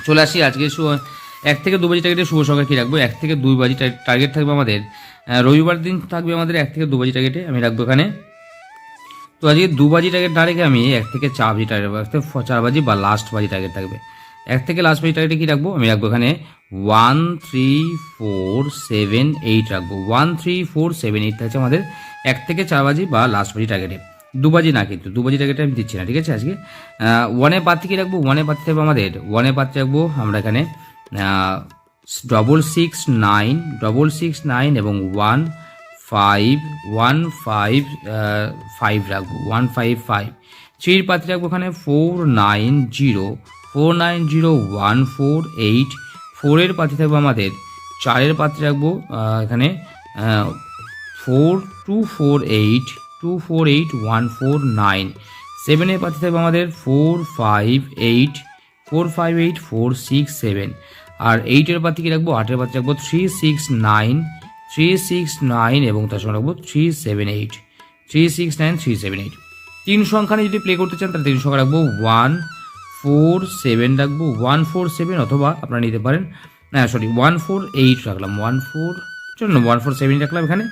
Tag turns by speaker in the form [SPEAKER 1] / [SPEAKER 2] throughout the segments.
[SPEAKER 1] চলে আসি আজকে 1 থেকে 2 বাজি টার্গেটে শুভ সংখ্যা কী রাখবো। 1 থেকে 2 বাজি টার্গেট থাকবে আমাদের, রবিবার দিন থাকবে আমাদের 1 থেকে 2 বাজি টার্গেটে আমি রাখবো এখানে। তো আজকে 2 বাজি টার্গেট না রেখে আমি 1 থেকে 4 বাজি টার্গেট রাখবো। 1 থেকে 4 বাজি বা লাস্ট বাজি টার্গেট থাকবে। 1 থেকে লাস্ট বাজি টার্গেটে কী রাখবো, আমি রাখবো এখানে 1 3 4 7 8 রাখবো। 1 3 4 7 8 থাকছে আমাদের 1 থেকে 4 বাজি বা লাস্ট বাজি টার্গেটে। 2 বাজি না, কিন্তু 2 বাজি টার্গেটে আমি দিচ্ছি না, ঠিক আছে। আজকে 1-এ পাত্রী কী রাখবো, 1-এ পাত্রী থাকবে আমাদের, 1-এ পাত্রী রাখবো আমরা এখানে 669 এবং 1 5 1 5 5 রাখবো, 1 5 5। 3-এর পাত্রী রাখবো এখানে 490 1 4 8। 4-এর পাত্রী থাকবো আমাদের, 4-এর পাত্রী রাখবো এখানে 4 2 4 8 1 4 9। 7-এর পাত্রী থাকবে আমাদের 4 5 8 4 6 7। আর 8-এর পাত্রী কি রাখবো, 8-এর পাত্রী রাখবো 3 6 9 এবং তার সঙ্গে রাখবো 3 7 8 3 6 9 3 7 8। 3 সংখ্যা নিয়ে যদি প্লে করতে চান তাহলে 3 সংখ্যা রাখবো 1 4 7 রাখবো, 1 4 7, অথবা আপনারা নিতে পারেন 1 4 8 রাখলাম, 1 4 চলুন 1 4 7 রাখলাম এখানে।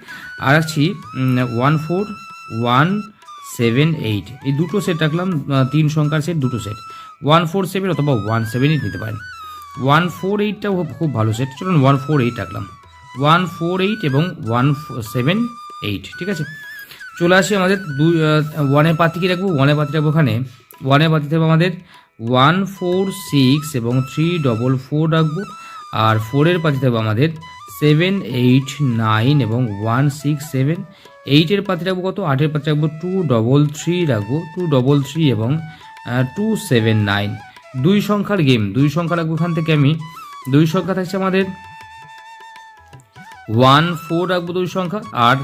[SPEAKER 1] আর রাখছি 1 4 1 7 8, এই দুটো সেট রাখলাম, 3 সংখ্যার সেট, দুটো সেট 1 4 7 অথবা 1 7 8 নিতে পারেন। 1 4 8টাও খুব ভালো সেট, চলুন 1 4 8 রাখলাম, 1 4 8 এবং 1 7 8, ঠিক আছে। চলে আসি আমাদের 1-এ পাত্রী কি রাখবো, 1-এ পাত্রী রাখবো এখানে, 1-এ পাত্রী থাকবে আমাদের 1 4 6 এবং 3 4 4 রাখবো। আর 4-এর পাত্রী থাকবে আমাদের 7 8 9 এবং 1 6 7। 8-এর পাত্রী রাখবো কত, 8-এর পাত্রী রাখবো 2 3 রাখবো, 2 3 এবং 2 7 9। 2 সংখ্যার গেম, 2 সংখ্যা রাখবো এখান থেকে আমি। 2 সংখ্যা থাকছে আমাদের 1 4 রাখবো 2 সংখ্যা, আর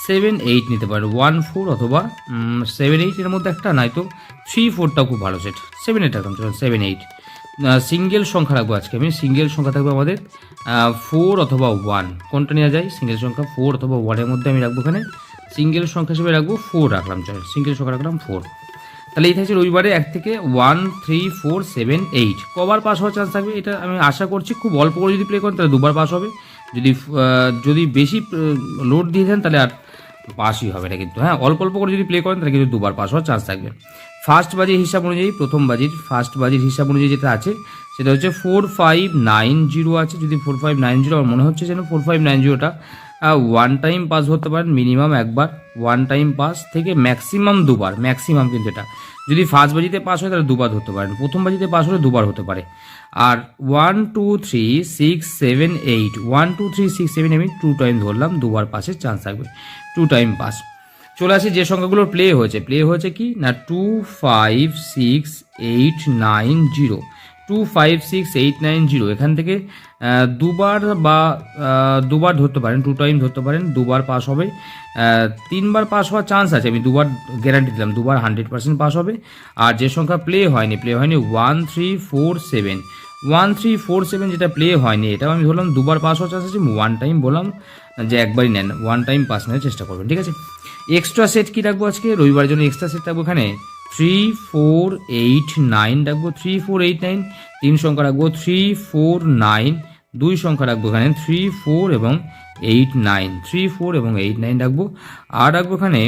[SPEAKER 1] 7 8 নিতে পারো, 1 4 অথবা 7 8 এর মধ্যে একটা, নয়তো 3 4টাও খুব ভালো সেট, 7 8 রাখলাম, চলো 7 8। সিঙ্গেল সংখ্যা রাখবো আজকে আমি, সিঙ্গেল সংখ্যা থাকবে আমাদের 4 অথবা 1, কোনটা নেওয়া যায়, সিঙ্গেল সংখ্যা 4 অথবা 1-এর মধ্যে আমি রাখবো এখানে। সিঙ্গেল সংখ্যা হিসেবে রাখবো 4 রাখলাম, চলো সিঙ্গেল সংখ্যা রাখলাম 4। তাহলে এই থাকছে রবিবারে 1 থেকে 1 3 4 7 8। কবার পাস হওয়ার চান্স থাকবে এটা আমি আশা করছি, খুব অল্প করে যদি প্লে করেন তাহলে 2বার পাস হবে, যদি বেশি লোড দিয়ে দেন তাহলে আর পাসই হবে না, কিন্তু হ্যাঁ অল্প অল্প করে যদি প্লে করেন তাহলে কিন্তু 2বার পাস হওয়ার চান্স থাকবে। ফার্স্ট বাজির হিসাব অনুযায়ী, প্রথম বাজির ফার্স্ট বাজির হিসাব অনুযায়ী যেটা আছে সেটা হচ্ছে 4 5 9 0 আছে। যদি 4 5 9 0, আমার মনে হচ্ছে যেন 4 5 9 0টা 1 টাইম পাস ধরতে পারেন, মিনিমাম একবার 1 টাইম পাস থেকে ম্যাক্সিমাম 2বার, ম্যাক্সিমাম কিন্তু এটা। যদি ফার্স্ট বাজিতে পাস হয় তাহলে 2বার ধরতে পারেন, প্রথম বাজিতে পাস হলে 2বার হতে পারে। আর 1 2 3 6 7 8, 1 2 3 6 7 আমি 2 টাইম ধরলাম, 2বার পাসের চান্স থাকবে, 2 টাইম পাস। চলে আসি যে সংখ্যাগুলোর প্লে হয়েছে কি না, 2 5 6 8 9 0, 2 5 6 8 9 0। এখান থেকে 2বার বা 2বার ধরতে পারেন, 2 টাইম ধরতে পারেন, 2বার পাস হবে। 3বার পাস হওয়ার চান্স আছে, আমি 2বার গ্যারান্টি দিলাম, 2বার 100% পাস হবে। আর যে সংখ্যা প্লে হয়নি 1 3 4 7, 1 3 4 7 যেটা প্লে হয়নি এটাও আমি ধরলাম 2বার পাস হওয়ার চান্স আছে। 1 টাইম বললাম যে একবারই নেন, 1 টাইম পাস নেওয়ার চেষ্টা করবেন, ঠিক আছে। এক্সট্রা সেট কি রাখবো আজকে রবিবারের জন্য, এক্সট্রা সেট রাখবো এখানে 3 4 8 9 রাখবো, 3 4 8 9। 3 সংখ্যা রাখবো 3 4 9। 2 সংখ্যা রাখবো এখানে 3 4 এবং 8 9, 3 4 এবং 8 9 রাখবো। আর রাখবো এখানে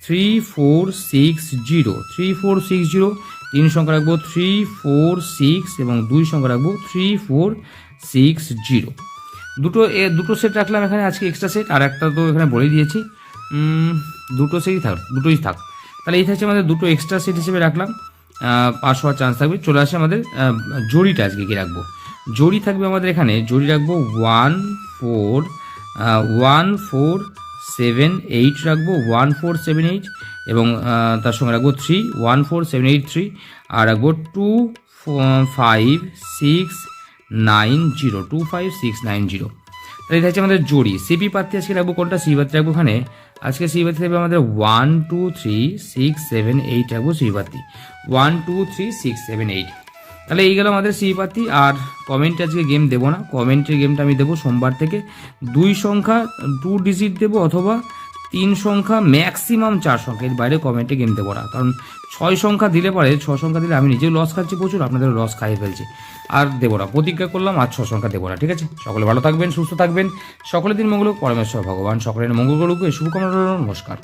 [SPEAKER 1] 3 4 6 0, 3 4 6 0। 3 সংখ্যা রাখবো 3 4 6 এবং 2 সংখ্যা রাখবো 3 4 6 0। দুটো সেট রাখলাম এখানে আজকে এক্সট্রা সেট, আর একটা তো এখানে বলে দিয়েছি, দুটো সেটই থাক, দুটোই থাক। তাহলে এই থাকছে আমাদের দুটো এক্সট্রা সেট হিসেবে রাখলাম, পাস হওয়ার চান্স থাকবে। চলে আসে আমাদের জড়িটা আজকে কি রাখবো, জড়ি থাকবে আমাদের এখানে, জড়ি রাখবো 1 4 7 8 রাখবো, 1 4 7 8 এবং তার সঙ্গে রাখবো 3 1 4 7 8 3। আর রাখবো 2 5 6 9 0, 2 5 6 9 0। তাহলে এটা হচ্ছে আমাদের জড়ি। সিপি পাত্রী আজকে রাখবো কোনটা, সিপি পাত্রী রাখবো এখানে আজকে, সিপি পাত্রী থাকবে আমাদের 1 2 3 6 7 8 রাখবো সিপি পাত্রী, 1 2 3 6 7 8। তাহলে এই গেল আমাদের সিপি পাত্রী। আর কমেন্টে আজকে গেম দেবো না, কমেন্টের গেমটা আমি দেবো সোমবার থেকে। 2 সংখ্যা 2 ডিজিট দেবো, অথবা 3 সংখ্যা, ম্যাক্সিমাম 4 সংখ্যা, এর বাইরে কমেন্টে গেম দেবো না, কারণ 6 সংখ্যা দিলে পারে, 6 সংখ্যা দিলে আমি নিজেও লস খাচ্ছি প্রচুর, আপনাদেরও লস খাইয়ে ফেলছি, আর দেবো না, প্রতিজ্ঞা করলাম আর 6 সংখ্যা দেবো না, ঠিক আছে? সকলে ভালো থাকবেন, সুস্থ থাকবেন, সকলের দিন মঙ্গল হোক, পরমেশ্বর ভগবান সকলের মঙ্গল করুক, এই শুভকামনা রইল, নমস্কার।